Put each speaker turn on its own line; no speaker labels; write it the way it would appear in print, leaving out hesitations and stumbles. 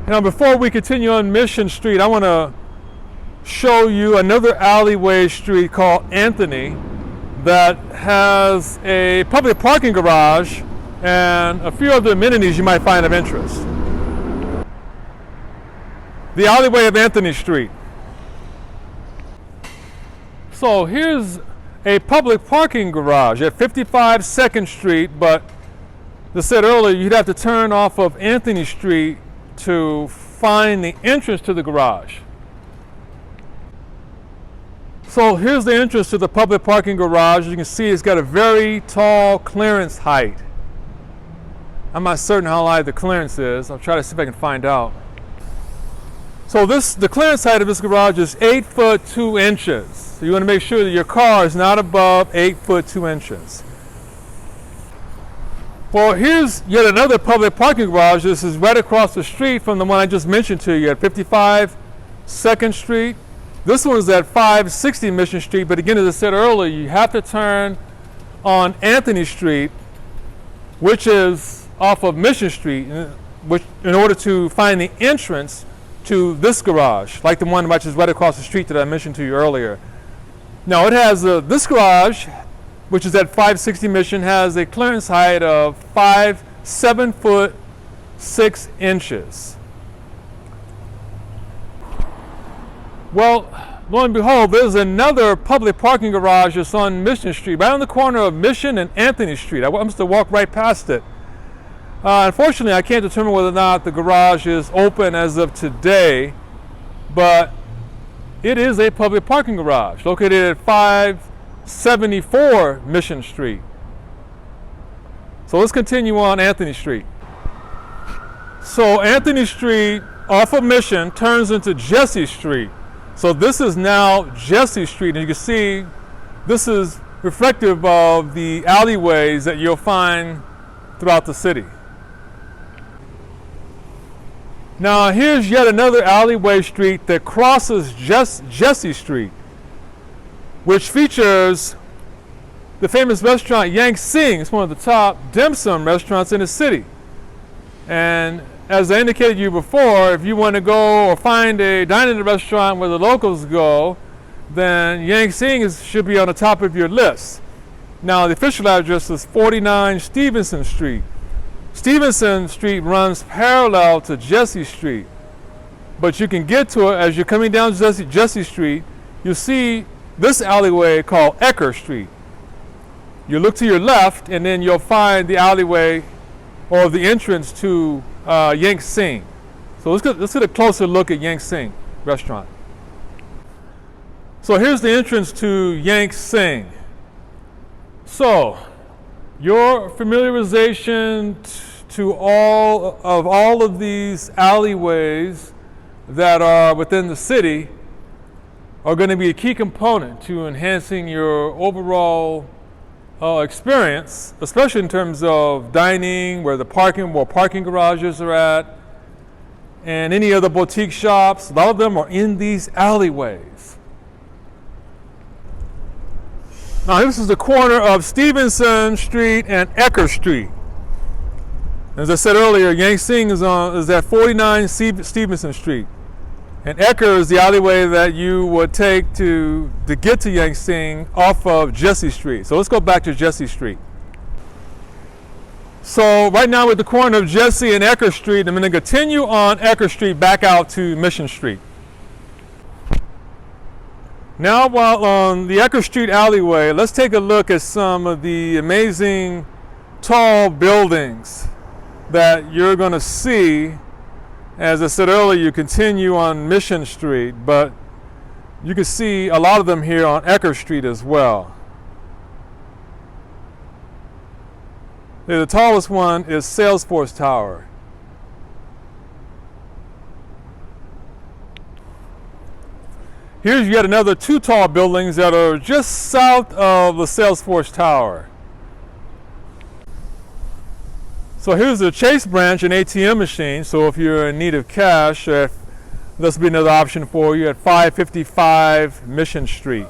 Now, before we continue on Mission Street, I want to show you another alleyway street called Anthony that has a public parking garage and a few other amenities you might find of interest. The alleyway of Anthony Street. So here's a public parking garage at 55 2nd Street, but as I said earlier, you'd have to turn off of Anthony Street to find the entrance to the garage. So here's the entrance to the public parking garage. As you can see, it's got a very tall clearance height. I'm not certain how high the clearance is. I'll try to see if I can find out. So the clearance height of this garage is 8 foot 2 inches. So you want to make sure that your car is not above 8 foot 2 inches. Well, here's yet another public parking garage. This is right across the street from the one I just mentioned to you at 55 2nd Street. This one is at 560 Mission Street, but again, as I said earlier, you have to turn on Anthony Street, which is off of Mission Street, in order to find the entrance to this garage, like the one which is right across the street that I mentioned to you earlier. Now, it has this garage, which is at 560 Mission, has a clearance height of 7 foot 6 inches. Well, lo and behold, there's another public parking garage that's on Mission Street, right on the corner of Mission and Anthony Street. I must have walked right past it. Unfortunately, I can't determine whether or not the garage is open as of today, but it is a public parking garage located at 574 Mission Street. So let's continue on Anthony Street. So Anthony Street off of Mission turns into Jesse Street. So this is now Jesse Street, and you can see this is reflective of the alleyways that you'll find throughout the city. Now here's yet another alleyway street that crosses Jesse Street, which features the famous restaurant Yang Sing. It's one of the top dim sum restaurants in the city. And as I indicated to you before, if you want to go or find a dining restaurant where the locals go, then Yang Sing should be on the top of your list. Now the official address is 49 Stevenson Street. Stevenson Street runs parallel to Jesse Street, but you can get to it as you're coming down Jesse Street. You'll see this alleyway called Ecker Street. You look to your left, and then you'll find the alleyway or the entrance to Yang Sing. So let's get a closer look at Yang Sing restaurant. So here's the entrance to Yang Sing. So your familiarization to all of these alleyways that are within the city are going to be a key component to enhancing your overall experience, especially in terms of dining, where parking garages are at, and any other boutique shops. A lot of them are in these alleyways. Now this is the corner of Stevenson Street and Ecker Street. As I said earlier, Yang Sing is at 49 Stevenson Street. And Ecker is the alleyway that you would take to get to Yang Sing off of Jesse Street. So let's go back to Jesse Street. So right now we're at the corner of Jesse and Ecker Street. I'm going to continue on Ecker Street back out to Mission Street. Now, while on the Ecker Street alleyway, let's take a look at some of the amazing tall buildings that you're going to see. As I said earlier, you continue on Mission Street, but you can see a lot of them here on Ecker Street as well. The tallest one is Salesforce Tower. Here's yet another two tall buildings that are just south of the Salesforce Tower. So here's the Chase branch and ATM machine. So if you're in need of cash, this will be another option for you at 555 Mission Street.